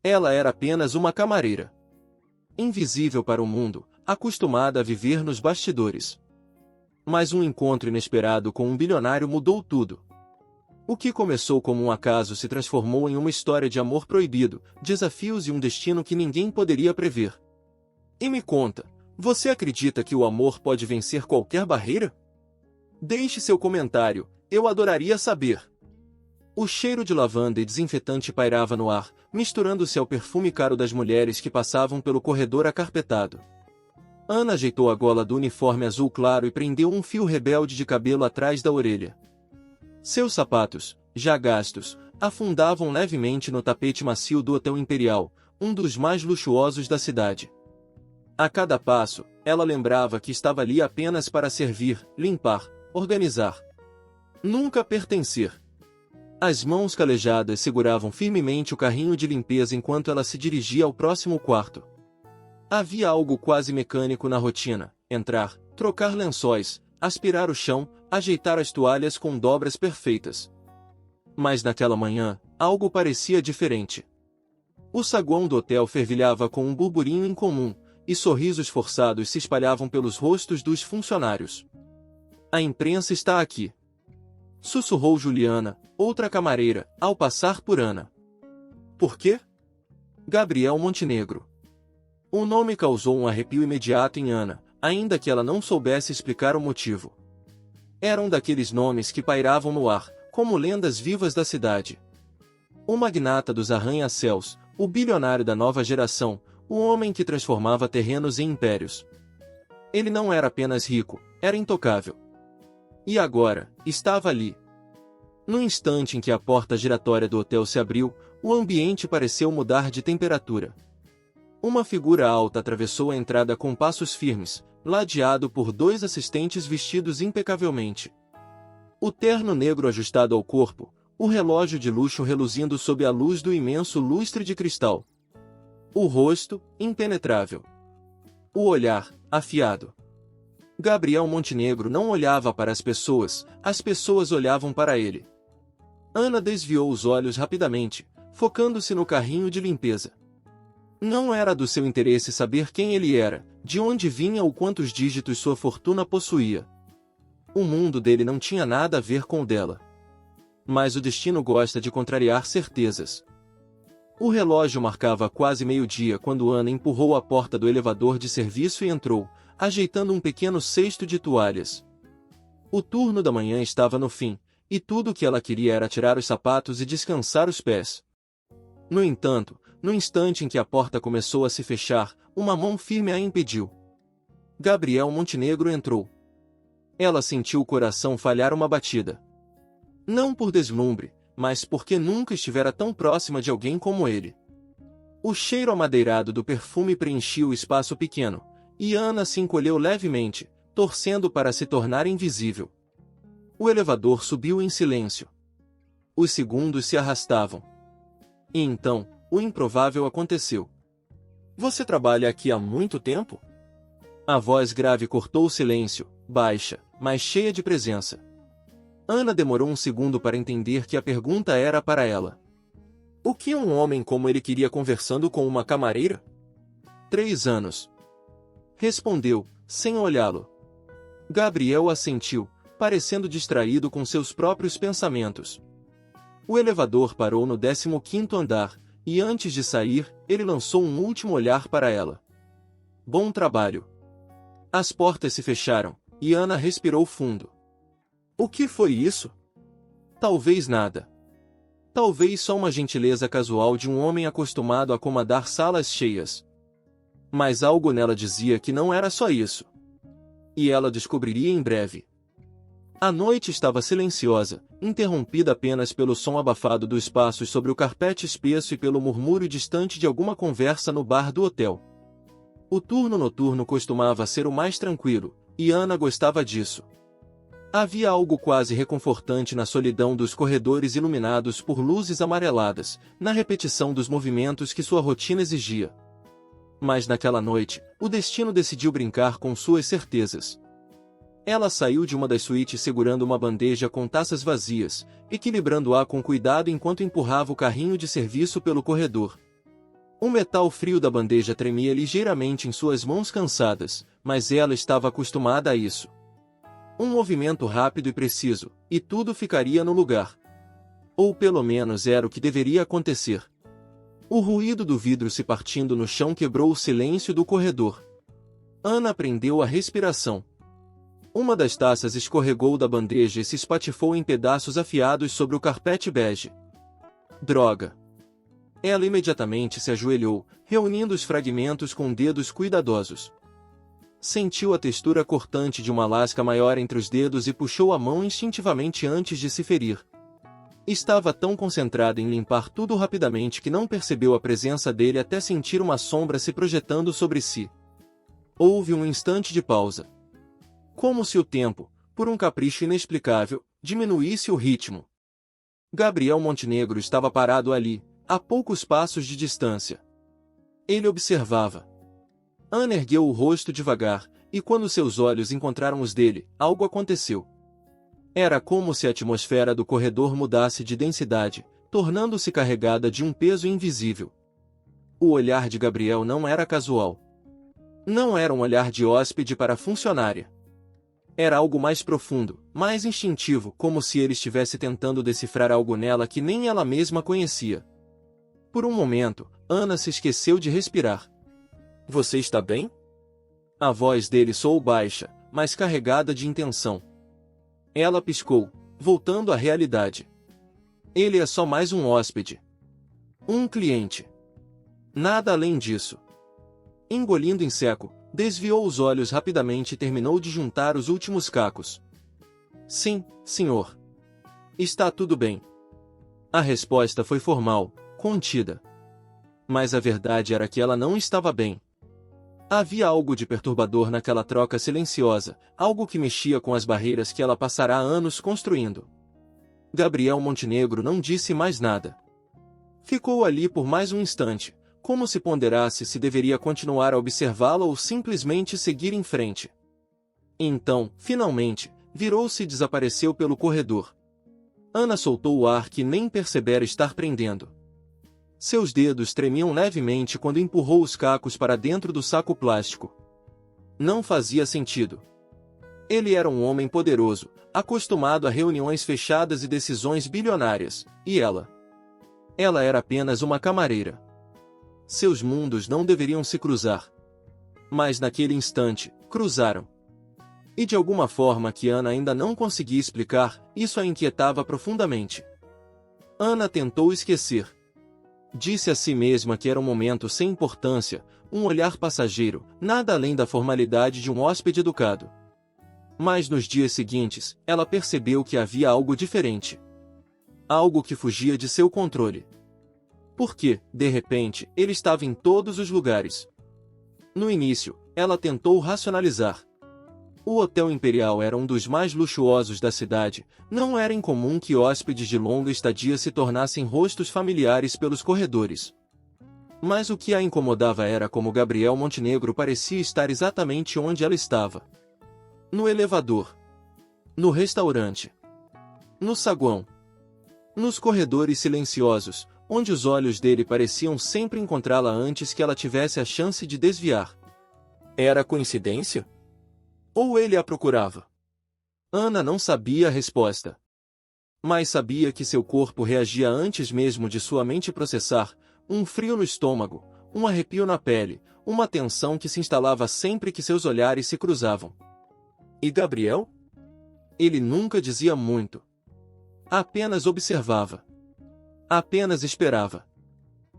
Ela era apenas uma camareira. Invisível para o mundo, acostumada a viver nos bastidores. Mas um encontro inesperado com um bilionário mudou tudo. O que começou como um acaso se transformou em uma história de amor proibido, desafios e um destino que ninguém poderia prever. E me conta, você acredita que o amor pode vencer qualquer barreira? Deixe seu comentário, eu adoraria saber. O cheiro de lavanda e desinfetante pairava no ar, misturando-se ao perfume caro das mulheres que passavam pelo corredor acarpetado. Ana ajeitou a gola do uniforme azul claro e prendeu um fio rebelde de cabelo atrás da orelha. Seus sapatos, já gastos, afundavam levemente no tapete macio do Hotel Imperial, um dos mais luxuosos da cidade. A cada passo, ela lembrava que estava ali apenas para servir, limpar, organizar. Nunca pertencer. As mãos calejadas seguravam firmemente o carrinho de limpeza enquanto ela se dirigia ao próximo quarto. Havia algo quase mecânico na rotina: entrar, trocar lençóis, aspirar o chão, ajeitar as toalhas com dobras perfeitas. Mas naquela manhã, algo parecia diferente. O saguão do hotel fervilhava com um burburinho incomum, e sorrisos forçados se espalhavam pelos rostos dos funcionários. A imprensa está aqui. Sussurrou Juliana, outra camareira, ao passar por Ana. Por quê? Gabriel Montenegro. O nome causou um arrepio imediato em Ana, ainda que ela não soubesse explicar o motivo. Era um daqueles nomes que pairavam no ar, como lendas vivas da cidade. O magnata dos arranha-céus, o bilionário da nova geração, o homem que transformava terrenos em impérios. Ele não era apenas rico, era intocável. E agora, estava ali. No instante em que a porta giratória do hotel se abriu, o ambiente pareceu mudar de temperatura. Uma figura alta atravessou a entrada com passos firmes, ladeado por dois assistentes vestidos impecavelmente. O terno negro ajustado ao corpo, o relógio de luxo reluzindo sob a luz do imenso lustre de cristal. O rosto, impenetrável. O olhar, afiado. Gabriel Montenegro não olhava para as pessoas olhavam para ele. Ana desviou os olhos rapidamente, focando-se no carrinho de limpeza. Não era do seu interesse saber quem ele era, de onde vinha ou quantos dígitos sua fortuna possuía. O mundo dele não tinha nada a ver com o dela. Mas o destino gosta de contrariar certezas. O relógio marcava quase meio-dia quando Ana empurrou a porta do elevador de serviço e entrou, ajeitando um pequeno cesto de toalhas. O turno da manhã estava no fim, e tudo o que ela queria era tirar os sapatos e descansar os pés. No entanto, no instante em que a porta começou a se fechar, uma mão firme a impediu. Gabriel Montenegro entrou. Ela sentiu o coração falhar uma batida. Não por deslumbre, mas porque nunca estivera tão próxima de alguém como ele. O cheiro amadeirado do perfume preenchia o espaço pequeno, e Ana se encolheu levemente, torcendo para se tornar invisível. O elevador subiu em silêncio. Os segundos se arrastavam. E então, o improvável aconteceu. Você trabalha aqui há muito tempo? A voz grave cortou o silêncio, baixa, mas cheia de presença. Ana demorou um segundo para entender que a pergunta era para ela. O que um homem como ele queria conversando com uma camareira? 3 anos. Respondeu, sem olhá-lo. Gabriel assentiu, parecendo distraído com seus próprios pensamentos. O elevador parou no 15º andar, e antes de sair, ele lançou um último olhar para ela. Bom trabalho. As portas se fecharam, e Ana respirou fundo. O que foi isso? Talvez nada. Talvez só uma gentileza casual de um homem acostumado a comandar salas cheias. Mas algo nela dizia que não era só isso. E ela descobriria em breve. A noite estava silenciosa, interrompida apenas pelo som abafado dos passos sobre o carpete espesso e pelo murmúrio distante de alguma conversa no bar do hotel. O turno noturno costumava ser o mais tranquilo, e Ana gostava disso. Havia algo quase reconfortante na solidão dos corredores iluminados por luzes amareladas, na repetição dos movimentos que sua rotina exigia. Mas naquela noite, o destino decidiu brincar com suas certezas. Ela saiu de uma das suítes segurando uma bandeja com taças vazias, equilibrando-a com cuidado enquanto empurrava o carrinho de serviço pelo corredor. O metal frio da bandeja tremia ligeiramente em suas mãos cansadas, mas ela estava acostumada a isso. Um movimento rápido e preciso, e tudo ficaria no lugar. Ou pelo menos era o que deveria acontecer. O ruído do vidro se partindo no chão quebrou o silêncio do corredor. Ana prendeu a respiração. Uma das taças escorregou da bandeja e se espatifou em pedaços afiados sobre o carpete bege. Droga! Ela imediatamente se ajoelhou, reunindo os fragmentos com dedos cuidadosos. Sentiu a textura cortante de uma lasca maior entre os dedos e puxou a mão instintivamente antes de se ferir. Estava tão concentrada em limpar tudo rapidamente que não percebeu a presença dele até sentir uma sombra se projetando sobre si. Houve um instante de pausa. Como se o tempo, por um capricho inexplicável, diminuísse o ritmo. Gabriel Montenegro estava parado ali, a poucos passos de distância. Ele observava. Ana ergueu o rosto devagar, e quando seus olhos encontraram os dele, algo aconteceu. Era como se a atmosfera do corredor mudasse de densidade, tornando-se carregada de um peso invisível. O olhar de Gabriel não era casual. Não era um olhar de hóspede para funcionária. Era algo mais profundo, mais instintivo, como se ele estivesse tentando decifrar algo nela que nem ela mesma conhecia. Por um momento, Ana se esqueceu de respirar. Você está bem? A voz dele soou baixa, mas carregada de intenção. Ela piscou, voltando à realidade. Ele é só mais um hóspede. Um cliente. Nada além disso. Engolindo em seco, desviou os olhos rapidamente e terminou de juntar os últimos cacos. Sim, senhor. Está tudo bem. A resposta foi formal, contida. Mas a verdade era que ela não estava bem. Havia algo de perturbador naquela troca silenciosa, algo que mexia com as barreiras que ela passará anos construindo. Gabriel Montenegro não disse mais nada. Ficou ali por mais um instante, como se ponderasse se deveria continuar a observá-la ou simplesmente seguir em frente. Então, finalmente, virou-se e desapareceu pelo corredor. Ana soltou o ar que nem percebera estar prendendo. Seus dedos tremiam levemente quando empurrou os cacos para dentro do saco plástico. Não fazia sentido. Ele era um homem poderoso, acostumado a reuniões fechadas e decisões bilionárias, e ela? Ela era apenas uma camareira. Seus mundos não deveriam se cruzar. Mas naquele instante, cruzaram. E de alguma forma que Ana ainda não conseguia explicar, isso a inquietava profundamente. Ana tentou esquecer. Disse a si mesma que era um momento sem importância, um olhar passageiro, nada além da formalidade de um hóspede educado. Mas nos dias seguintes, ela percebeu que havia algo diferente. Algo que fugia de seu controle. Porque, de repente, ele estava em todos os lugares. No início, ela tentou racionalizar. O Hotel Imperial era um dos mais luxuosos da cidade, não era incomum que hóspedes de longa estadia se tornassem rostos familiares pelos corredores. Mas o que a incomodava era como Gabriel Montenegro parecia estar exatamente onde ela estava. No elevador. No restaurante. No saguão. Nos corredores silenciosos, onde os olhos dele pareciam sempre encontrá-la antes que ela tivesse a chance de desviar. Era coincidência? Ou ele a procurava? Ana não sabia a resposta. Mas sabia que seu corpo reagia antes mesmo de sua mente processar, um frio no estômago, um arrepio na pele, uma tensão que se instalava sempre que seus olhares se cruzavam. E Gabriel? Ele nunca dizia muito. Apenas observava. Apenas esperava.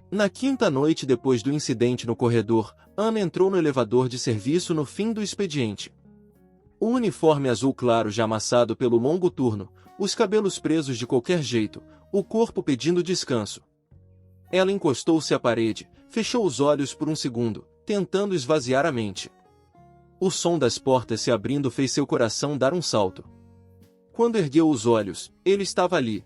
Na quinta noite depois do incidente no corredor, Ana entrou no elevador de serviço no fim do expediente. O uniforme azul claro já amassado pelo longo turno, os cabelos presos de qualquer jeito, o corpo pedindo descanso. Ela encostou-se à parede, fechou os olhos por um segundo, tentando esvaziar a mente. O som das portas se abrindo fez seu coração dar um salto. Quando ergueu os olhos, ele estava ali.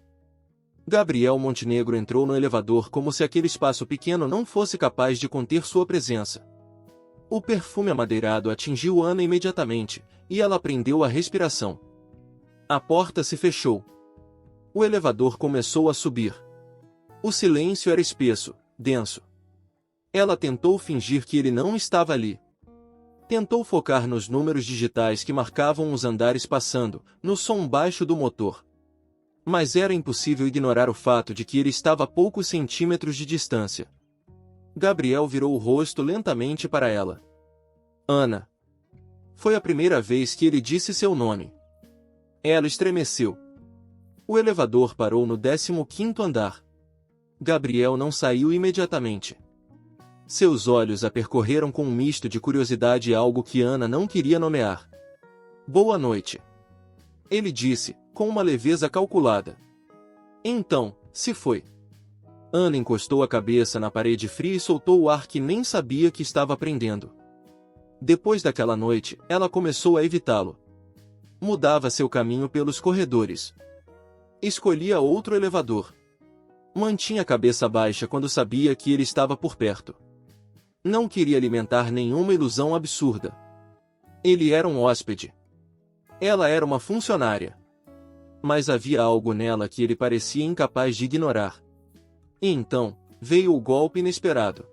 Gabriel Montenegro entrou no elevador como se aquele espaço pequeno não fosse capaz de conter sua presença. O perfume amadeirado atingiu Ana imediatamente, e ela prendeu a respiração. A porta se fechou. O elevador começou a subir. O silêncio era espesso, denso. Ela tentou fingir que ele não estava ali. Tentou focar nos números digitais que marcavam os andares passando, no som baixo do motor. Mas era impossível ignorar o fato de que ele estava a poucos centímetros de distância. Gabriel virou o rosto lentamente para ela. Ana. Foi a primeira vez que ele disse seu nome. Ela estremeceu. O elevador parou no 15º andar. Gabriel não saiu imediatamente. Seus olhos a percorreram com um misto de curiosidade e algo que Ana não queria nomear. Boa noite. Ele disse, com uma leveza calculada. Então, se foi. Ana encostou a cabeça na parede fria e soltou o ar que nem sabia que estava prendendo. Depois daquela noite, ela começou a evitá-lo. Mudava seu caminho pelos corredores. Escolhia outro elevador. Mantinha a cabeça baixa quando sabia que ele estava por perto. Não queria alimentar nenhuma ilusão absurda. Ele era um hóspede. Ela era uma funcionária. Mas havia algo nela que ele parecia incapaz de ignorar. E então, veio o golpe inesperado.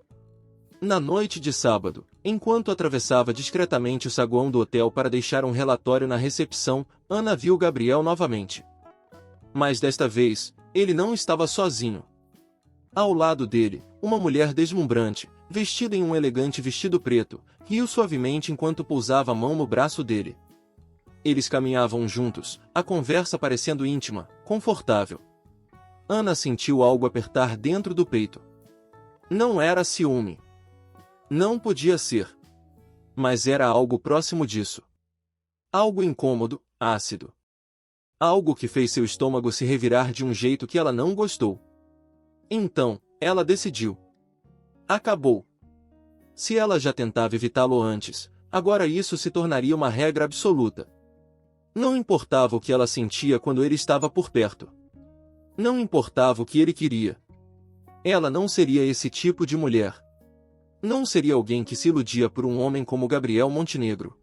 Na noite de sábado, enquanto atravessava discretamente o saguão do hotel para deixar um relatório na recepção, Ana viu Gabriel novamente. Mas desta vez, ele não estava sozinho. Ao lado dele, uma mulher deslumbrante, vestida em um elegante vestido preto, riu suavemente enquanto pousava a mão no braço dele. Eles caminhavam juntos, a conversa parecendo íntima, confortável. Ana sentiu algo apertar dentro do peito. Não era ciúme. Não podia ser. Mas era algo próximo disso. Algo incômodo, ácido. Algo que fez seu estômago se revirar de um jeito que ela não gostou. Então, ela decidiu. Acabou. Se ela já tentava evitá-lo antes, agora isso se tornaria uma regra absoluta. Não importava o que ela sentia quando ele estava por perto. Não importava o que ele queria. Ela não seria esse tipo de mulher. Não seria alguém que se iludia por um homem como Gabriel Montenegro.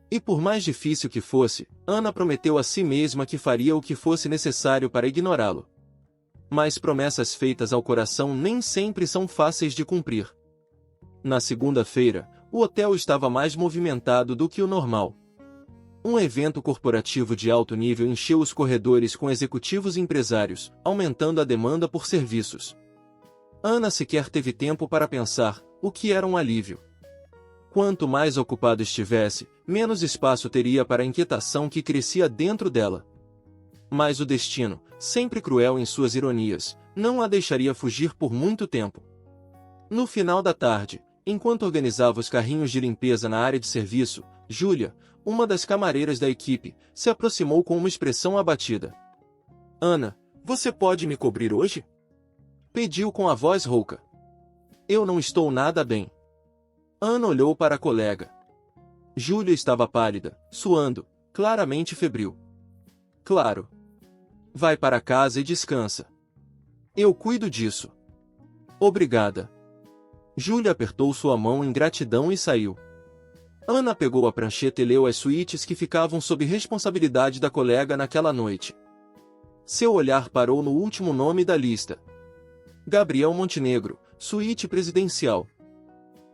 E por mais difícil que fosse, Ana prometeu a si mesma que faria o que fosse necessário para ignorá-lo. Mas promessas feitas ao coração nem sempre são fáceis de cumprir. Na segunda-feira, o hotel estava mais movimentado do que o normal. Um evento corporativo de alto nível encheu os corredores com executivos e empresários, aumentando a demanda por serviços. Ana sequer teve tempo para pensar, o que era um alívio. Quanto mais ocupado estivesse, menos espaço teria para a inquietação que crescia dentro dela. Mas o destino, sempre cruel em suas ironias, não a deixaria fugir por muito tempo. No final da tarde, enquanto organizava os carrinhos de limpeza na área de serviço, Júlia, uma das camareiras da equipe, se aproximou com uma expressão abatida. Ana, você pode me cobrir hoje? Pediu com a voz rouca. Eu não estou nada bem. Ana olhou para a colega. Júlia estava pálida, suando, claramente febril. Claro. Vai para casa e descansa. Eu cuido disso. Obrigada. Júlia apertou sua mão em gratidão e saiu. Ana pegou a prancheta e leu as suítes que ficavam sob responsabilidade da colega naquela noite. Seu olhar parou no último nome da lista. Gabriel Montenegro, suíte presidencial.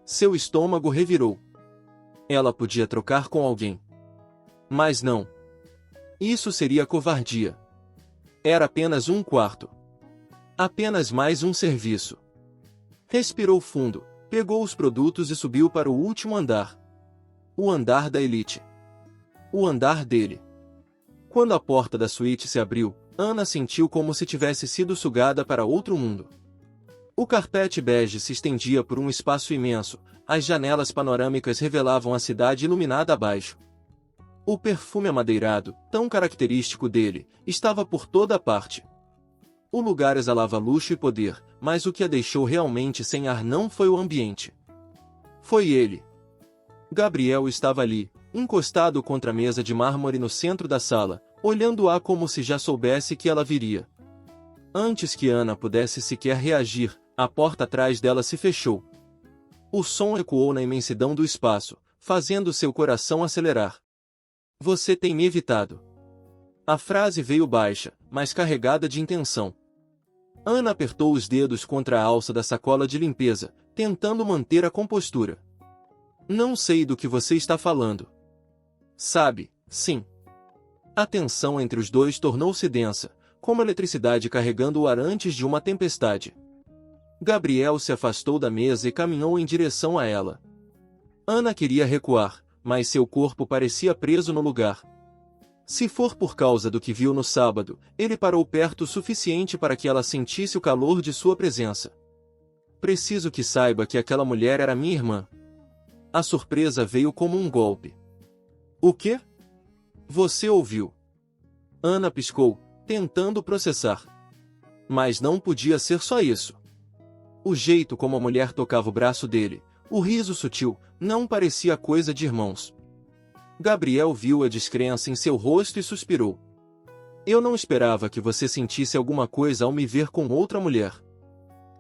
Seu estômago revirou. Ela podia trocar com alguém. Mas não. Isso seria covardia. Era apenas um quarto. Apenas mais um serviço. Respirou fundo, pegou os produtos e subiu para o último andar. O andar da elite. O andar dele. Quando a porta da suíte se abriu, Ana sentiu como se tivesse sido sugada para outro mundo. O carpete bege se estendia por um espaço imenso, as janelas panorâmicas revelavam a cidade iluminada abaixo. O perfume amadeirado, tão característico dele, estava por toda parte. O lugar exalava luxo e poder, mas o que a deixou realmente sem ar não foi o ambiente. Foi ele. Gabriel estava ali, encostado contra a mesa de mármore no centro da sala, olhando-a como se já soubesse que ela viria. Antes que Ana pudesse sequer reagir, a porta atrás dela se fechou. O som ecoou na imensidão do espaço, fazendo seu coração acelerar. Você tem me evitado. A frase veio baixa, mas carregada de intenção. Ana apertou os dedos contra a alça da sacola de limpeza, tentando manter a compostura. Não sei do que você está falando. Sabe, sim. A tensão entre os dois tornou-se densa, como eletricidade carregando o ar antes de uma tempestade. Gabriel se afastou da mesa e caminhou em direção a ela. Ana queria recuar, mas seu corpo parecia preso no lugar. Se for por causa do que viu no sábado, ele parou perto o suficiente para que ela sentisse o calor de sua presença. Preciso que saiba que aquela mulher era minha irmã. A surpresa veio como um golpe. O quê? Você ouviu? Ana piscou, tentando processar. Mas não podia ser só isso. O jeito como a mulher tocava o braço dele, o riso sutil, não parecia coisa de irmãos. Gabriel viu a descrença em seu rosto e suspirou. Eu não esperava que você sentisse alguma coisa ao me ver com outra mulher.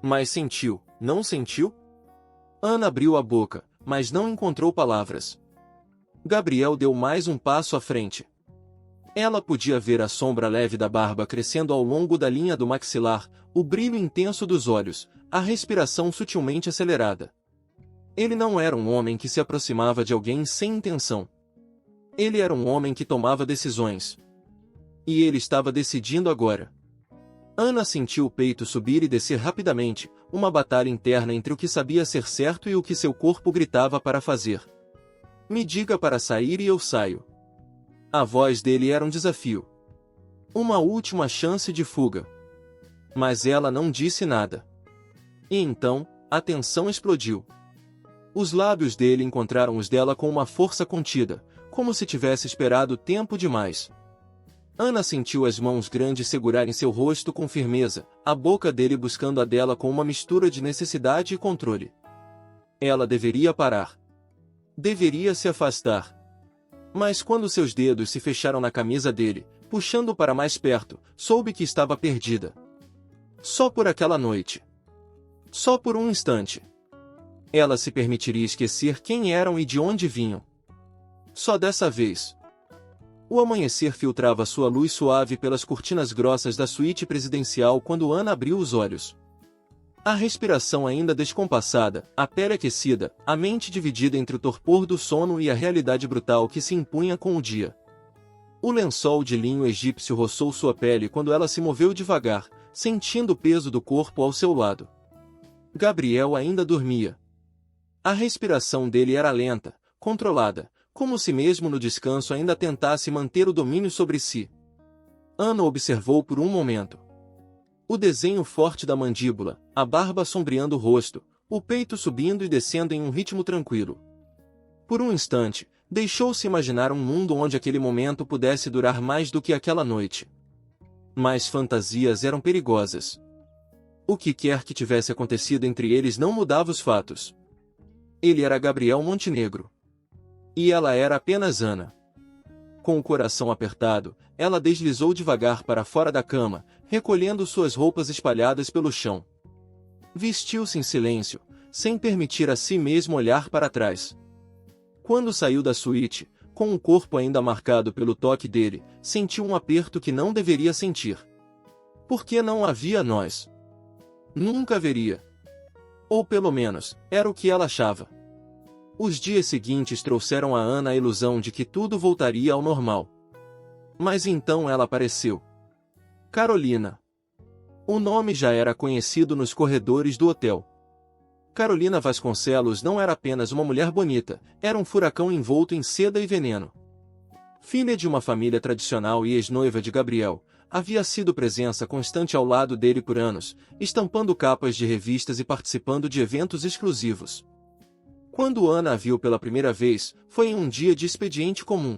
Mas sentiu, não sentiu? Ana abriu a boca, mas não encontrou palavras. Gabriel deu mais um passo à frente. Ela podia ver a sombra leve da barba crescendo ao longo da linha do maxilar, o brilho intenso dos olhos, a respiração sutilmente acelerada. Ele não era um homem que se aproximava de alguém sem intenção. Ele era um homem que tomava decisões. E ele estava decidindo agora. Ana sentiu o peito subir e descer rapidamente, uma batalha interna entre o que sabia ser certo e o que seu corpo gritava para fazer. Me diga para sair e eu saio. A voz dele era um desafio. Uma última chance de fuga. Mas ela não disse nada. E então, a tensão explodiu. Os lábios dele encontraram os dela com uma força contida, como se tivesse esperado tempo demais. Ana sentiu as mãos grandes segurarem seu rosto com firmeza, a boca dele buscando a dela com uma mistura de necessidade e controle. Ela deveria parar. Deveria se afastar. Mas quando seus dedos se fecharam na camisa dele, puxando-o para mais perto, soube que estava perdida. Só por aquela noite. Só por um instante. Ela se permitiria esquecer quem eram e de onde vinham. Só dessa vez. O amanhecer filtrava sua luz suave pelas cortinas grossas da suíte presidencial quando Ana abriu os olhos. A respiração ainda descompassada, a pele aquecida, a mente dividida entre o torpor do sono e a realidade brutal que se impunha com o dia. O lençol de linho egípcio roçou sua pele quando ela se moveu devagar, sentindo o peso do corpo ao seu lado. Gabriel ainda dormia. A respiração dele era lenta, controlada, como se mesmo no descanso ainda tentasse manter o domínio sobre si. Ana observou por um momento. O desenho forte da mandíbula, a barba sombreando o rosto, o peito subindo e descendo em um ritmo tranquilo. Por um instante, deixou-se imaginar um mundo onde aquele momento pudesse durar mais do que aquela noite. Mas fantasias eram perigosas. O que quer que tivesse acontecido entre eles não mudava os fatos. Ele era Gabriel Montenegro. E ela era apenas Ana. Com o coração apertado, ela deslizou devagar para fora da cama, recolhendo suas roupas espalhadas pelo chão. Vestiu-se em silêncio, sem permitir a si mesmo olhar para trás. Quando saiu da suíte, com o corpo ainda marcado pelo toque dele, sentiu um aperto que não deveria sentir. Porque não havia nós. Nunca haveria. Ou pelo menos, era o que ela achava. Os dias seguintes trouxeram a Ana a ilusão de que tudo voltaria ao normal. Mas então ela apareceu. Carolina. O nome já era conhecido nos corredores do hotel. Carolina Vasconcelos não era apenas uma mulher bonita, era um furacão envolto em seda e veneno. Filha de uma família tradicional e ex-noiva de Gabriel, havia sido presença constante ao lado dele por anos, estampando capas de revistas e participando de eventos exclusivos. Quando Ana a viu pela primeira vez, foi em um dia de expediente comum.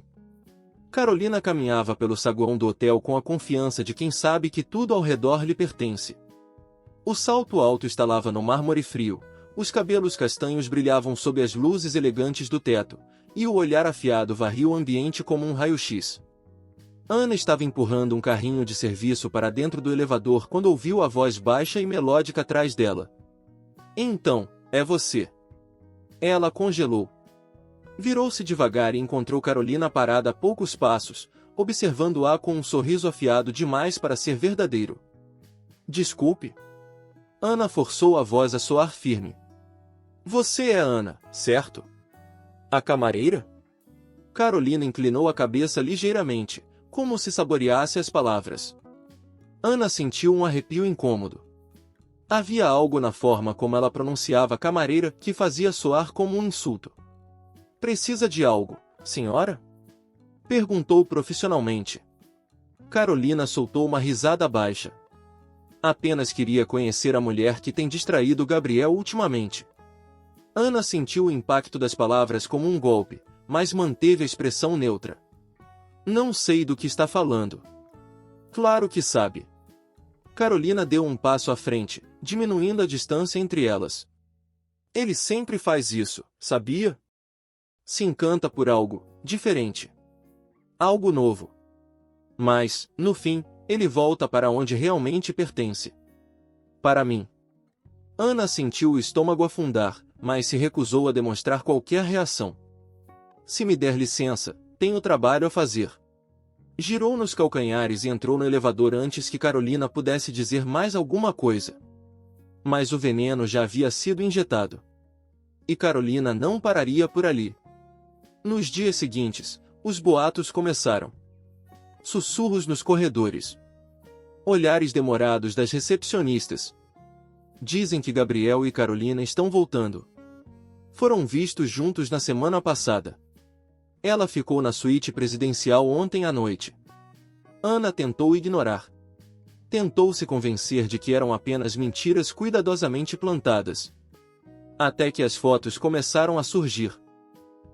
Carolina caminhava pelo saguão do hotel com a confiança de quem sabe que tudo ao redor lhe pertence. O salto alto estalava no mármore frio, os cabelos castanhos brilhavam sob as luzes elegantes do teto, e o olhar afiado varria o ambiente como um raio-x. Ana estava empurrando um carrinho de serviço para dentro do elevador quando ouviu a voz baixa e melódica atrás dela. Então, é você. Ela congelou. Virou-se devagar e encontrou Carolina parada a poucos passos, observando-a com um sorriso afiado demais para ser verdadeiro. Desculpe. Ana forçou a voz a soar firme. Você é Ana, certo? A camareira? Carolina inclinou a cabeça ligeiramente, como se saboreasse as palavras. Ana sentiu um arrepio incômodo. Havia algo na forma como ela pronunciava camareira que fazia soar como um insulto. Precisa de algo, senhora? Perguntou profissionalmente. Carolina soltou uma risada baixa. Apenas queria conhecer a mulher que tem distraído Gabriel ultimamente. Ana sentiu o impacto das palavras como um golpe, mas manteve a expressão neutra. Não sei do que está falando. Claro que sabe. Carolina deu um passo à frente, diminuindo a distância entre elas. Ele sempre faz isso, sabia? Se encanta por algo diferente. Algo novo. Mas, no fim, ele volta para onde realmente pertence. Para mim. Ana sentiu o estômago afundar, mas se recusou a demonstrar qualquer reação. Se me der licença, tenho trabalho a fazer. Girou nos calcanhares e entrou no elevador antes que Carolina pudesse dizer mais alguma coisa. Mas o veneno já havia sido injetado. E Carolina não pararia por ali. Nos dias seguintes, os boatos começaram. Sussurros nos corredores. Olhares demorados das recepcionistas. Dizem que Gabriel e Carolina estão voltando. Foram vistos juntos na semana passada. Ela ficou na suíte presidencial ontem à noite. Ana tentou ignorar. Tentou se convencer de que eram apenas mentiras cuidadosamente plantadas. Até que as fotos começaram a surgir.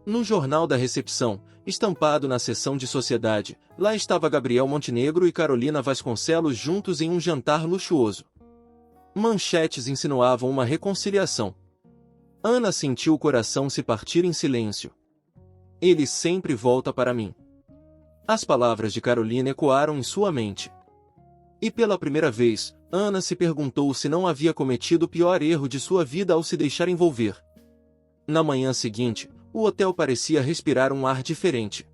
No jornal da recepção, estampado na seção de sociedade, lá estava Gabriel Montenegro e Carolina Vasconcelos juntos em um jantar luxuoso. Manchetes insinuavam uma reconciliação. Ana sentiu o coração se partir em silêncio. Ele sempre volta para mim. As palavras de Carolina ecoaram em sua mente. E pela primeira vez, Ana se perguntou se não havia cometido o pior erro de sua vida ao se deixar envolver. Na manhã seguinte, o hotel parecia respirar um ar diferente.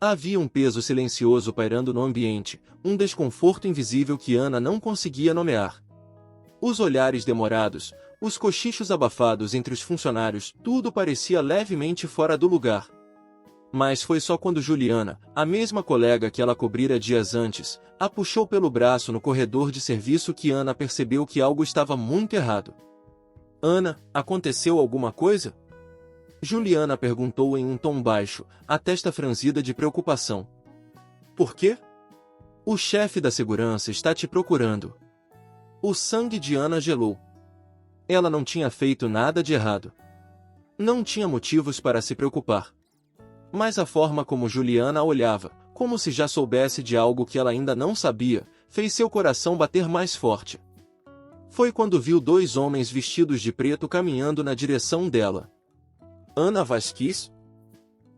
Havia um peso silencioso pairando no ambiente, um desconforto invisível que Ana não conseguia nomear. Os olhares demorados, os cochichos abafados entre os funcionários, tudo parecia levemente fora do lugar. Mas foi só quando Juliana, a mesma colega que ela cobrira dias antes, a puxou pelo braço no corredor de serviço que Ana percebeu que algo estava muito errado. Ana, aconteceu alguma coisa? Juliana perguntou em um tom baixo, a testa franzida de preocupação. Por quê? O chefe da segurança está te procurando. O sangue de Ana gelou. Ela não tinha feito nada de errado. Não tinha motivos para se preocupar. Mas a forma como Juliana a olhava, como se já soubesse de algo que ela ainda não sabia, fez seu coração bater mais forte. Foi quando viu dois homens vestidos de preto caminhando na direção dela. Ana Vasquez?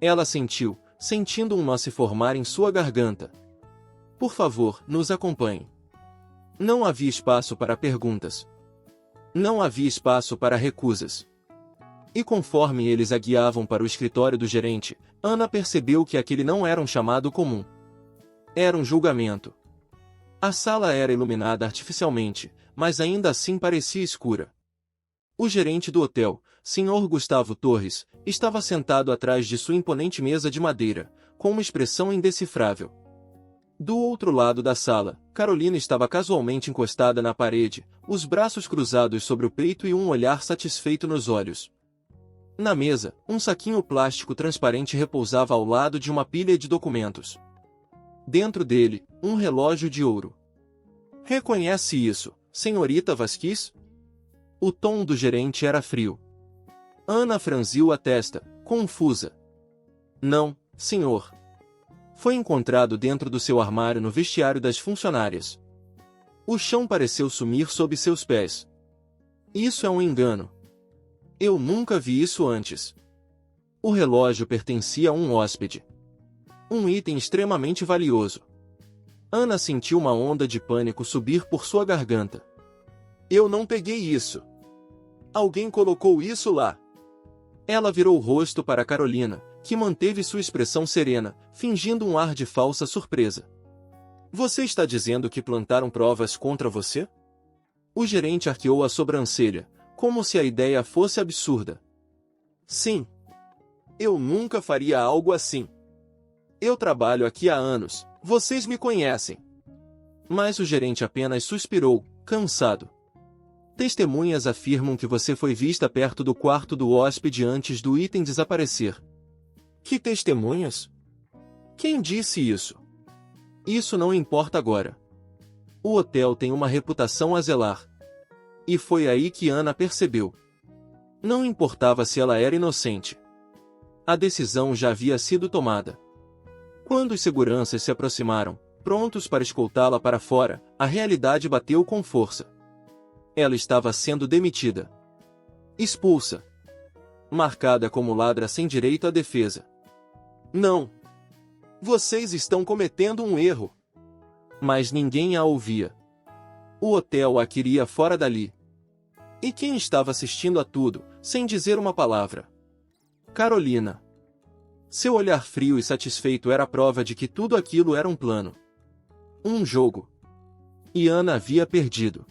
Ela sentiu, sentindo um nó se formar em sua garganta. Por favor, nos acompanhe. Não havia espaço para perguntas. Não havia espaço para recusas. E conforme eles a guiavam para o escritório do gerente, Ana percebeu que aquele não era um chamado comum. Era um julgamento. A sala era iluminada artificialmente, mas ainda assim parecia escura. O gerente do hotel, Sr. Gustavo Torres, estava sentado atrás de sua imponente mesa de madeira, com uma expressão indecifrável. Do outro lado da sala, Carolina estava casualmente encostada na parede, os braços cruzados sobre o peito e um olhar satisfeito nos olhos. Na mesa, um saquinho plástico transparente repousava ao lado de uma pilha de documentos. Dentro dele, um relógio de ouro. Reconhece isso, senhorita Vasquez? O tom do gerente era frio. Ana franziu a testa, confusa. Não, senhor. Foi encontrado dentro do seu armário no vestiário das funcionárias. O chão pareceu sumir sob seus pés. Isso é um engano. Eu nunca vi isso antes. O relógio pertencia a um hóspede. Um item extremamente valioso. Ana sentiu uma onda de pânico subir por sua garganta. Eu não peguei isso. Alguém colocou isso lá. Ela virou o rosto para Carolina, que manteve sua expressão serena, fingindo um ar de falsa surpresa. Você está dizendo que plantaram provas contra você? O gerente arqueou a sobrancelha, como se a ideia fosse absurda. Sim. Eu nunca faria algo assim. Eu trabalho aqui há anos, vocês me conhecem. Mas o gerente apenas suspirou, cansado. Testemunhas afirmam que você foi vista perto do quarto do hóspede antes do item desaparecer. Que testemunhas? Quem disse isso? Isso não importa agora. O hotel tem uma reputação a zelar. E foi aí que Ana percebeu. Não importava se ela era inocente. A decisão já havia sido tomada. Quando os seguranças se aproximaram, prontos para escoltá-la para fora, a realidade bateu com força. Ela estava sendo demitida. Expulsa. Marcada como ladra sem direito à defesa. Não. Vocês estão cometendo um erro. Mas ninguém a ouvia. O hotel a queria fora dali. E quem estava assistindo a tudo, sem dizer uma palavra? Carolina. Seu olhar frio e satisfeito era a prova de que tudo aquilo era um plano. Um jogo. E Ana havia perdido.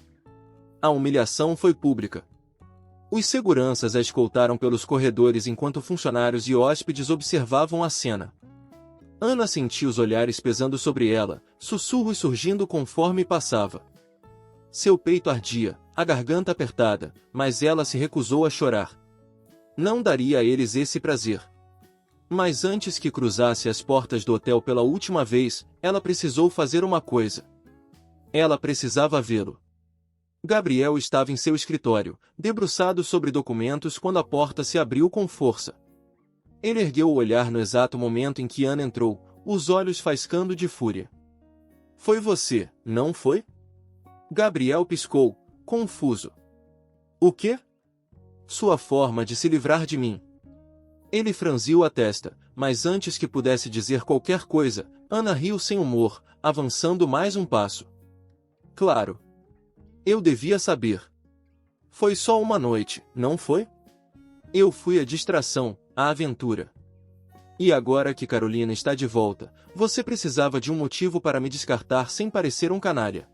A humilhação foi pública. Os seguranças a escoltaram pelos corredores enquanto funcionários e hóspedes observavam a cena. Ana sentia os olhares pesando sobre ela, sussurros surgindo conforme passava. Seu peito ardia, a garganta apertada, mas ela se recusou a chorar. Não daria a eles esse prazer. Mas antes que cruzasse as portas do hotel pela última vez, ela precisou fazer uma coisa. Ela precisava vê-lo. Gabriel estava em seu escritório, debruçado sobre documentos quando a porta se abriu com força. Ele ergueu o olhar no exato momento em que Ana entrou, os olhos faiscando de fúria. Foi você, não foi? Gabriel piscou, confuso. O quê? Sua forma de se livrar de mim. Ele franziu a testa, mas antes que pudesse dizer qualquer coisa, Ana riu sem humor, avançando mais um passo. Claro. Eu devia saber. Foi só uma noite, não foi? Eu fui a distração, a aventura. E agora que Carolina está de volta, você precisava de um motivo para me descartar sem parecer um canalha.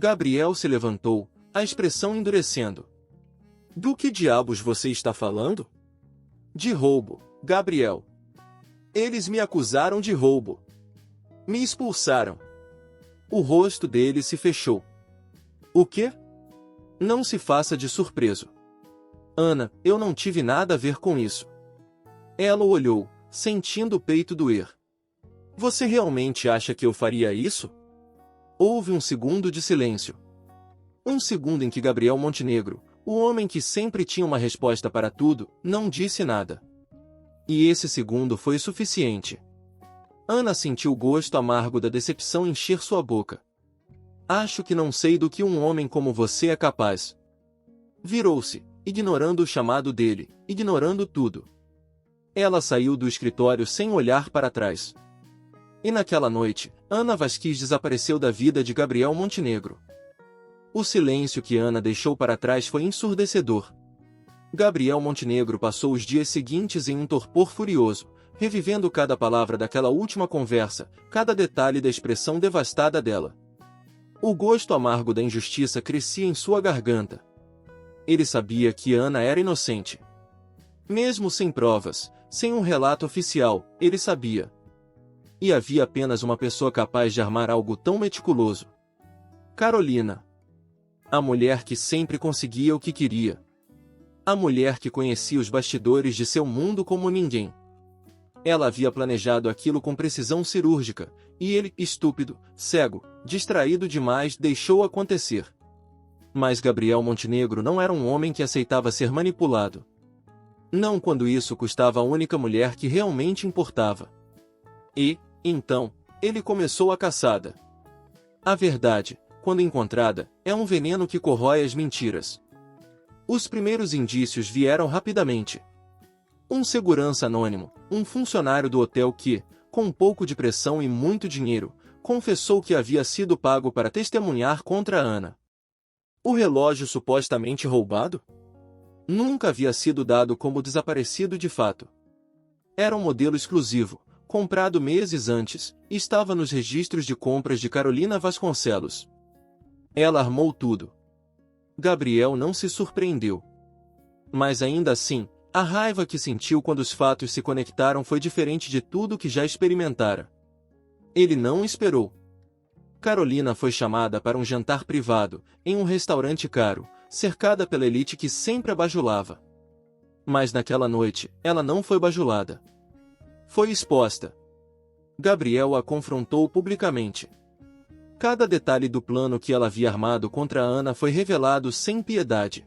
Gabriel se levantou, a expressão endurecendo. Do que diabos você está falando? De roubo, Gabriel. Eles me acusaram de roubo. Me expulsaram. O rosto dele se fechou. O quê? Não se faça de surpreso. Ana, eu não tive nada a ver com isso. Ela o olhou, sentindo o peito doer. Você realmente acha que eu faria isso? Houve um segundo de silêncio. Um segundo em que Gabriel Montenegro, o homem que sempre tinha uma resposta para tudo, não disse nada. E esse segundo foi suficiente. Ana sentiu o gosto amargo da decepção encher sua boca. Acho que não sei do que um homem como você é capaz. Virou-se, ignorando o chamado dele, ignorando tudo. Ela saiu do escritório sem olhar para trás. E naquela noite, Ana Vasquez desapareceu da vida de Gabriel Montenegro. O silêncio que Ana deixou para trás foi ensurdecedor. Gabriel Montenegro passou os dias seguintes em um torpor furioso, revivendo cada palavra daquela última conversa, cada detalhe da expressão devastada dela. O gosto amargo da injustiça crescia em sua garganta. Ele sabia que Ana era inocente. Mesmo sem provas, sem um relato oficial, ele sabia. E havia apenas uma pessoa capaz de armar algo tão meticuloso. Carolina. A mulher que sempre conseguia o que queria. A mulher que conhecia os bastidores de seu mundo como ninguém. Ela havia planejado aquilo com precisão cirúrgica, e ele, estúpido, cego, distraído demais, deixou acontecer. Mas Gabriel Montenegro não era um homem que aceitava ser manipulado. Não quando isso custava a única mulher que realmente importava. E, então, ele começou a caçada. A verdade, quando encontrada, é um veneno que corrói as mentiras. Os primeiros indícios vieram rapidamente. Um segurança anônimo, um funcionário do hotel que, com um pouco de pressão e muito dinheiro, confessou que havia sido pago para testemunhar contra Ana. O relógio supostamente roubado? Nunca havia sido dado como desaparecido de fato. Era um modelo exclusivo, comprado meses antes, e estava nos registros de compras de Carolina Vasconcelos. Ela armou tudo. Gabriel não se surpreendeu. Mas ainda assim, a raiva que sentiu quando os fatos se conectaram foi diferente de tudo que já experimentara. Ele não esperou. Carolina foi chamada para um jantar privado, em um restaurante caro, cercada pela elite que sempre a bajulava. Mas naquela noite, ela não foi bajulada. Foi exposta. Gabriel a confrontou publicamente. Cada detalhe do plano que ela havia armado contra Ana foi revelado sem piedade.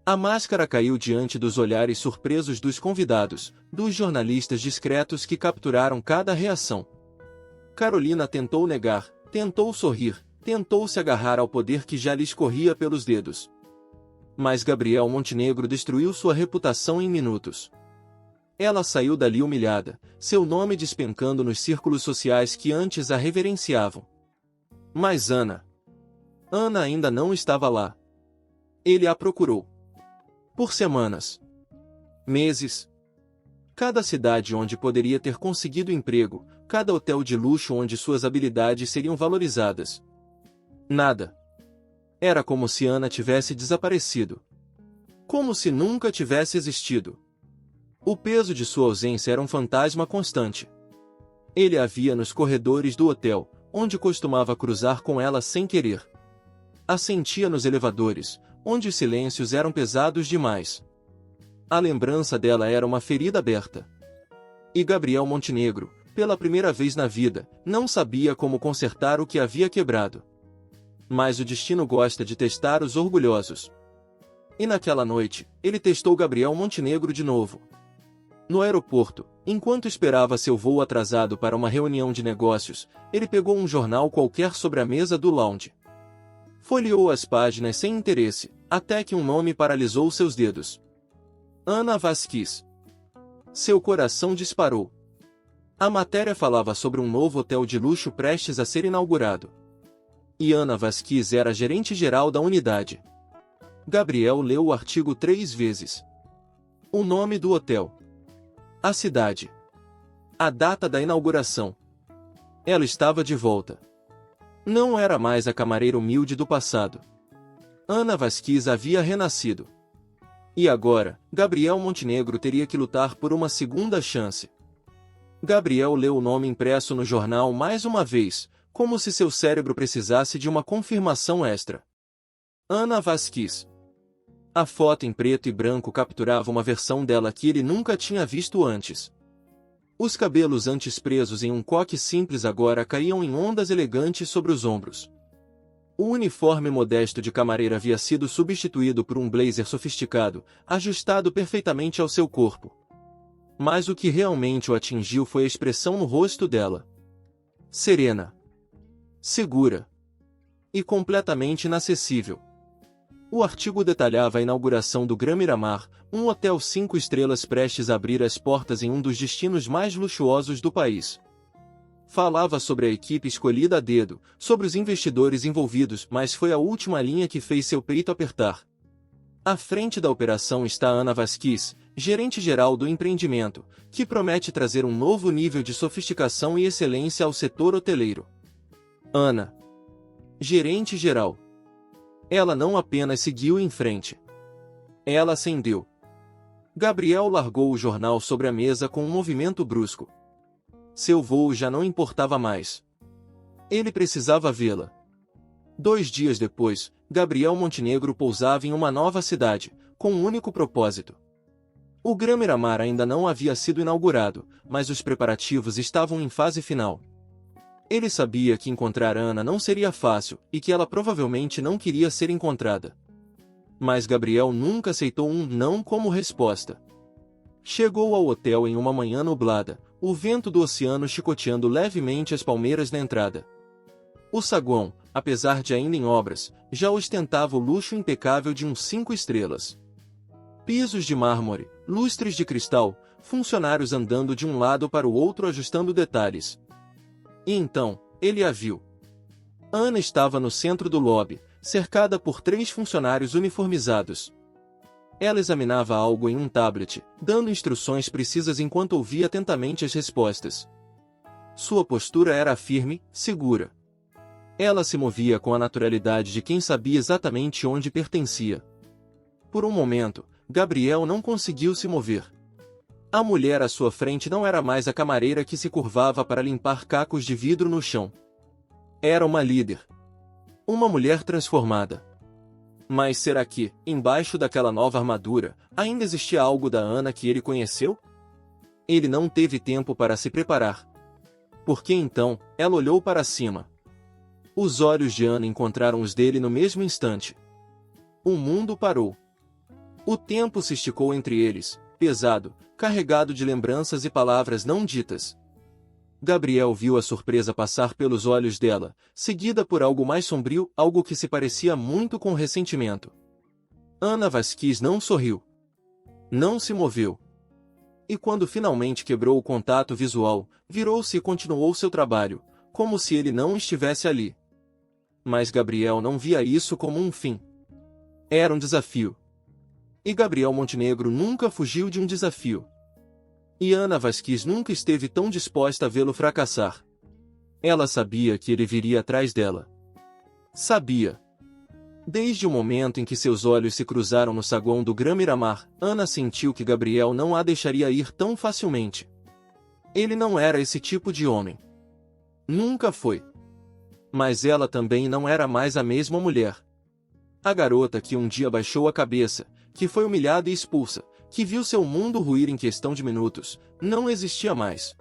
A máscara caiu diante dos olhares surpresos dos convidados, dos jornalistas discretos que capturaram cada reação. Carolina tentou negar, tentou sorrir, tentou se agarrar ao poder que já lhe escorria pelos dedos. Mas Gabriel Montenegro destruiu sua reputação em minutos. Ela saiu dali humilhada, seu nome despencando nos círculos sociais que antes a reverenciavam. Mas Ana ainda não estava lá. Ele a procurou. Por semanas. Meses. Cada cidade onde poderia ter conseguido emprego, cada hotel de luxo onde suas habilidades seriam valorizadas. Nada. Era como se Ana tivesse desaparecido. Como se nunca tivesse existido. O peso de sua ausência era um fantasma constante. Ele a via nos corredores do hotel, onde costumava cruzar com ela sem querer. A sentia nos elevadores, onde os silêncios eram pesados demais. A lembrança dela era uma ferida aberta. E Gabriel Montenegro, pela primeira vez na vida, não sabia como consertar o que havia quebrado. Mas o destino gosta de testar os orgulhosos. E naquela noite, ele testou Gabriel Montenegro de novo. No aeroporto, enquanto esperava seu voo atrasado para uma reunião de negócios, ele pegou um jornal qualquer sobre a mesa do lounge. Folheou as páginas sem interesse, até que um nome paralisou seus dedos. Ana Vasquez. Seu coração disparou. A matéria falava sobre um novo hotel de luxo prestes a ser inaugurado. E Ana Vasquez era gerente-geral da unidade. Gabriel leu o artigo 3 vezes. O nome do hotel. A cidade. A data da inauguração. Ela estava de volta. Não era mais a camareira humilde do passado. Ana Vasquez havia renascido. E agora, Gabriel Montenegro teria que lutar por uma segunda chance. Gabriel leu o nome impresso no jornal mais uma vez, como se seu cérebro precisasse de uma confirmação extra. Ana Vasquez. A foto em preto e branco capturava uma versão dela que ele nunca tinha visto antes. Os cabelos antes presos em um coque simples agora caíam em ondas elegantes sobre os ombros. O uniforme modesto de camareira havia sido substituído por um blazer sofisticado, ajustado perfeitamente ao seu corpo. Mas o que realmente o atingiu foi a expressão no rosto dela. Serena. Segura. E completamente inacessível. O artigo detalhava a inauguração do Gran Miramar, um hotel 5 estrelas prestes a abrir as portas em um dos destinos mais luxuosos do país. Falava sobre a equipe escolhida a dedo, sobre os investidores envolvidos, mas foi a última linha que fez seu peito apertar. À frente da operação está Ana Vasquez, gerente-geral do empreendimento, que promete trazer um novo nível de sofisticação e excelência ao setor hoteleiro. Ana. Gerente-geral. Ela não apenas seguiu em frente. Ela acendeu. Gabriel largou o jornal sobre a mesa com um movimento brusco. Seu voo já não importava mais. Ele precisava vê-la. 2 dias depois, Gabriel Montenegro pousava em uma nova cidade, com um único propósito. O Gran Miramar ainda não havia sido inaugurado, mas os preparativos estavam em fase final. Ele sabia que encontrar Ana não seria fácil, e que ela provavelmente não queria ser encontrada. Mas Gabriel nunca aceitou um não como resposta. Chegou ao hotel em uma manhã nublada, o vento do oceano chicoteando levemente as palmeiras na entrada. O saguão, apesar de ainda em obras, já ostentava o luxo impecável de 5 estrelas. Pisos de mármore, lustres de cristal, funcionários andando de um lado para o outro ajustando detalhes. E então, ele a viu. Ana estava no centro do lobby, cercada por 3 funcionários uniformizados. Ela examinava algo em um tablet, dando instruções precisas enquanto ouvia atentamente as respostas. Sua postura era firme, segura. Ela se movia com a naturalidade de quem sabia exatamente onde pertencia. Por um momento, Gabriel não conseguiu se mover. A mulher à sua frente não era mais a camareira que se curvava para limpar cacos de vidro no chão. Era uma líder. Uma mulher transformada. Mas será que, embaixo daquela nova armadura, ainda existia algo da Ana que ele conheceu? Ele não teve tempo para se preparar. Porque então, ela olhou para cima. Os olhos de Ana encontraram os dele no mesmo instante. O mundo parou. O tempo se esticou entre eles, pesado, carregado de lembranças e palavras não ditas. Gabriel viu a surpresa passar pelos olhos dela, seguida por algo mais sombrio, algo que se parecia muito com ressentimento. Ana Vasquez não sorriu. Não se moveu. E quando finalmente quebrou o contato visual, virou-se e continuou seu trabalho, como se ele não estivesse ali. Mas Gabriel não via isso como um fim. Era um desafio. E Gabriel Montenegro nunca fugiu de um desafio. E Ana Vasquez nunca esteve tão disposta a vê-lo fracassar. Ela sabia que ele viria atrás dela. Sabia. Desde o momento em que seus olhos se cruzaram no saguão do Gran Miramar, Ana sentiu que Gabriel não a deixaria ir tão facilmente. Ele não era esse tipo de homem. Nunca foi. Mas ela também não era mais a mesma mulher. A garota que um dia baixou a cabeça, que foi humilhada e expulsa, que viu seu mundo ruir em questão de minutos, não existia mais.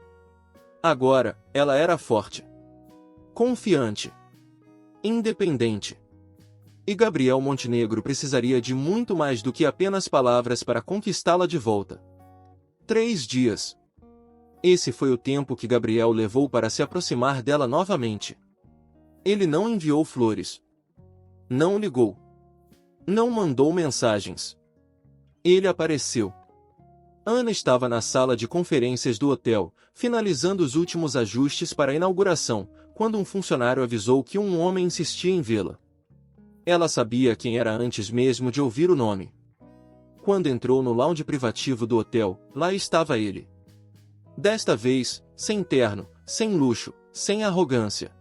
Agora, ela era forte. Confiante. Independente. E Gabriel Montenegro precisaria de muito mais do que apenas palavras para conquistá-la de volta. 3 dias. Esse foi o tempo que Gabriel levou para se aproximar dela novamente. Ele não enviou flores. Não ligou. Não mandou mensagens. Ele apareceu. Ana estava na sala de conferências do hotel, finalizando os últimos ajustes para a inauguração, quando um funcionário avisou que um homem insistia em vê-la. Ela sabia quem era antes mesmo de ouvir o nome. Quando entrou no lounge privativo do hotel, lá estava ele. Desta vez, sem terno, sem luxo, sem arrogância.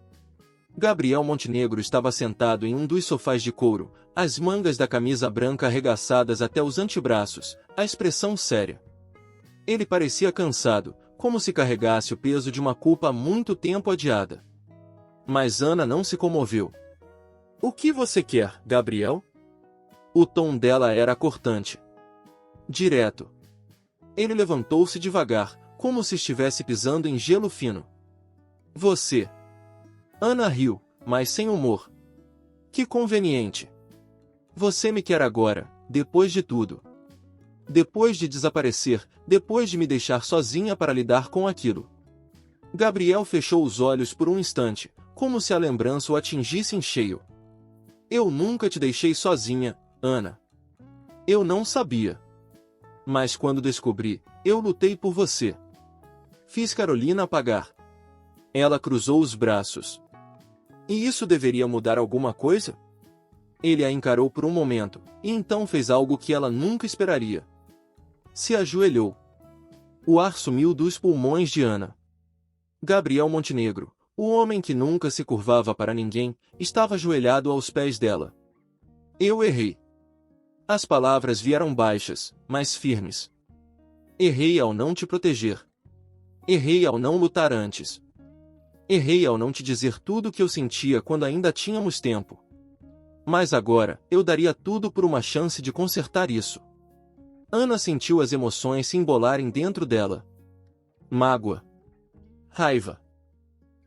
Gabriel Montenegro estava sentado em um dos sofás de couro, as mangas da camisa branca arregaçadas até os antebraços, a expressão séria. Ele parecia cansado, como se carregasse o peso de uma culpa há muito tempo adiada. Mas Ana não se comoveu. "O que você quer, Gabriel?" O tom dela era cortante. Direto. Ele levantou-se devagar, como se estivesse pisando em gelo fino. "Você." Ana riu, mas sem humor. "Que conveniente. Você me quer agora, depois de tudo. Depois de desaparecer, depois de me deixar sozinha para lidar com aquilo." Gabriel fechou os olhos por um instante, como se a lembrança o atingisse em cheio. "Eu nunca te deixei sozinha, Ana. Eu não sabia. Mas quando descobri, eu lutei por você. Fiz Carolina pagar." Ela cruzou os braços. "E isso deveria mudar alguma coisa?" Ele a encarou por um momento, e então fez algo que ela nunca esperaria. Se ajoelhou. O ar sumiu dos pulmões de Ana. Gabriel Montenegro, o homem que nunca se curvava para ninguém, estava ajoelhado aos pés dela. "Eu errei." As palavras vieram baixas, mas firmes. "Errei ao não te proteger. Errei ao não lutar antes. Errei ao não te dizer tudo o que eu sentia quando ainda tínhamos tempo. Mas agora, eu daria tudo por uma chance de consertar isso." Ana sentiu as emoções se embolarem dentro dela. Mágoa. Raiva.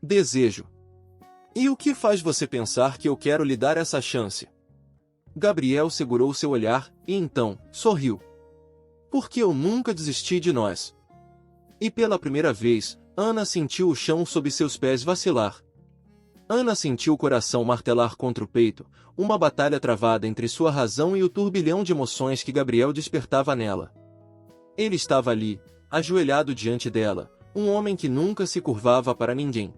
Desejo. "E o que faz você pensar que eu quero lhe dar essa chance?" Gabriel segurou seu olhar, e então, sorriu. "Porque eu nunca desisti de nós." E pela primeira vez, Ana sentiu o chão sob seus pés vacilar. Ana sentiu o coração martelar contra o peito, uma batalha travada entre sua razão e o turbilhão de emoções que Gabriel despertava nela. Ele estava ali, ajoelhado diante dela, um homem que nunca se curvava para ninguém.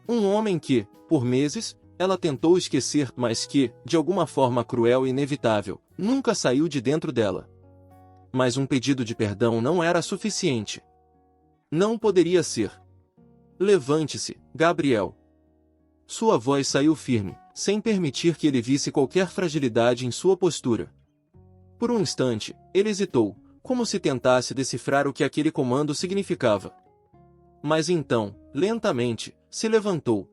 Um homem que, por meses, ela tentou esquecer, mas que, de alguma forma cruel e inevitável, nunca saiu de dentro dela. Mas um pedido de perdão não era suficiente. Não poderia ser. "Levante-se, Gabriel." Sua voz saiu firme, sem permitir que ele visse qualquer fragilidade em sua postura. Por um instante, ele hesitou, como se tentasse decifrar o que aquele comando significava. Mas então, lentamente, se levantou.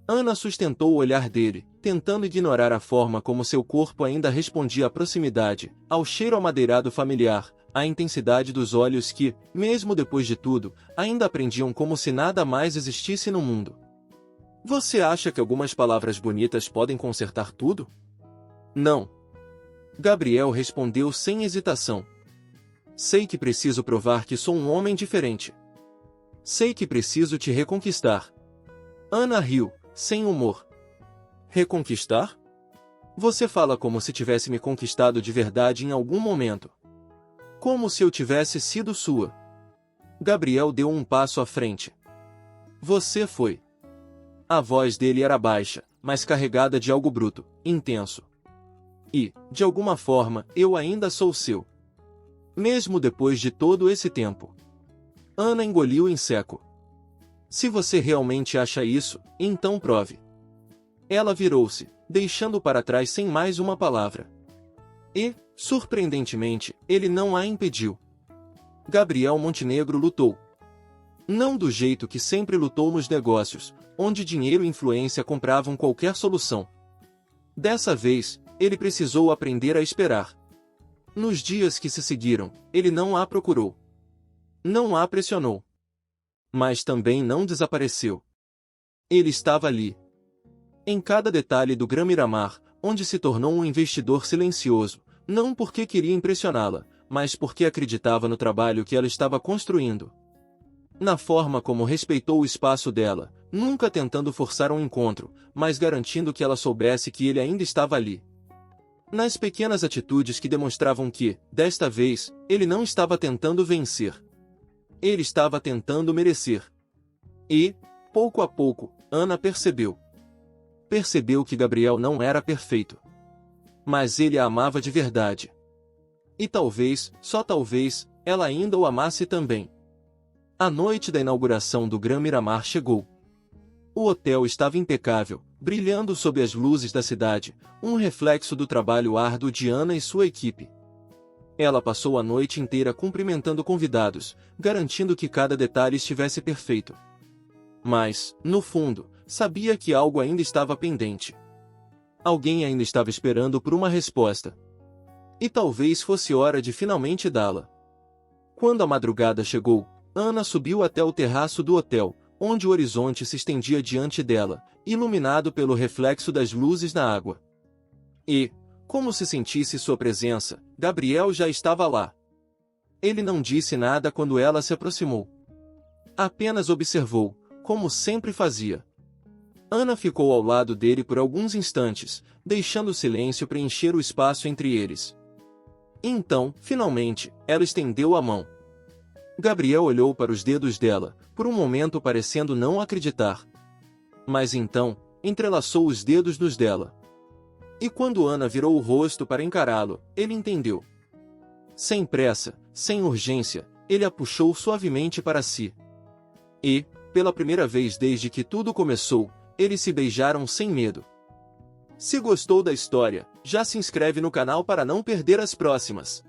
Ana sustentou o olhar dele, tentando ignorar a forma como seu corpo ainda respondia à proximidade, ao cheiro amadeirado familiar, à intensidade dos olhos que, mesmo depois de tudo, ainda aprendiam como se nada mais existisse no mundo. Você acha que algumas palavras bonitas podem consertar tudo? Não. Gabriel respondeu sem hesitação. Sei que preciso provar que sou um homem diferente. Sei que preciso te reconquistar. Ana riu, sem humor. Reconquistar? Você fala como se tivesse me conquistado de verdade em algum momento. Como se eu tivesse sido sua. Gabriel deu um passo à frente. Você foi. A voz dele era baixa, mas carregada de algo bruto, intenso. E, de alguma forma, eu ainda sou seu. Mesmo depois de todo esse tempo. Ana engoliu em seco. Se você realmente acha isso, então prove. Ela virou-se, deixando para trás sem mais uma palavra. E, surpreendentemente, ele não a impediu. Gabriel Montenegro lutou. Não do jeito que sempre lutou nos negócios, onde dinheiro e influência compravam qualquer solução. Dessa vez, ele precisou aprender a esperar. Nos dias que se seguiram, ele não a procurou. Não a pressionou. Mas também não desapareceu. Ele estava ali. Em cada detalhe do Gran Miramar, onde se tornou um investidor silencioso, não porque queria impressioná-la, mas porque acreditava no trabalho que ela estava construindo. Na forma como respeitou o espaço dela, nunca tentando forçar um encontro, mas garantindo que ela soubesse que ele ainda estava ali. Nas pequenas atitudes que demonstravam que, desta vez, ele não estava tentando vencer. Ele estava tentando merecer. E, pouco a pouco, Ana percebeu. Percebeu que Gabriel não era perfeito. Mas ele a amava de verdade. E talvez, só talvez, ela ainda o amasse também. A noite da inauguração do Gran Miramar chegou. O hotel estava impecável, brilhando sob as luzes da cidade, um reflexo do trabalho árduo de Ana e sua equipe. Ela passou a noite inteira cumprimentando convidados, garantindo que cada detalhe estivesse perfeito. Mas, no fundo, sabia que algo ainda estava pendente. Alguém ainda estava esperando por uma resposta. E talvez fosse hora de finalmente dá-la. Quando a madrugada chegou, Ana subiu até o terraço do hotel, onde o horizonte se estendia diante dela, iluminado pelo reflexo das luzes na água. E, como se sentisse sua presença, Gabriel já estava lá. Ele não disse nada quando ela se aproximou. Apenas observou, como sempre fazia. Ana ficou ao lado dele por alguns instantes, deixando o silêncio preencher o espaço entre eles. Então, finalmente, ela estendeu a mão. Gabriel olhou para os dedos dela, por um momento parecendo não acreditar. Mas então, entrelaçou os dedos nos dela. E quando Ana virou o rosto para encará-lo, ele entendeu. Sem pressa, sem urgência, ele a puxou suavemente para si. E, pela primeira vez desde que tudo começou, eles se beijaram sem medo. Se gostou da história, já se inscreve no canal para não perder as próximas.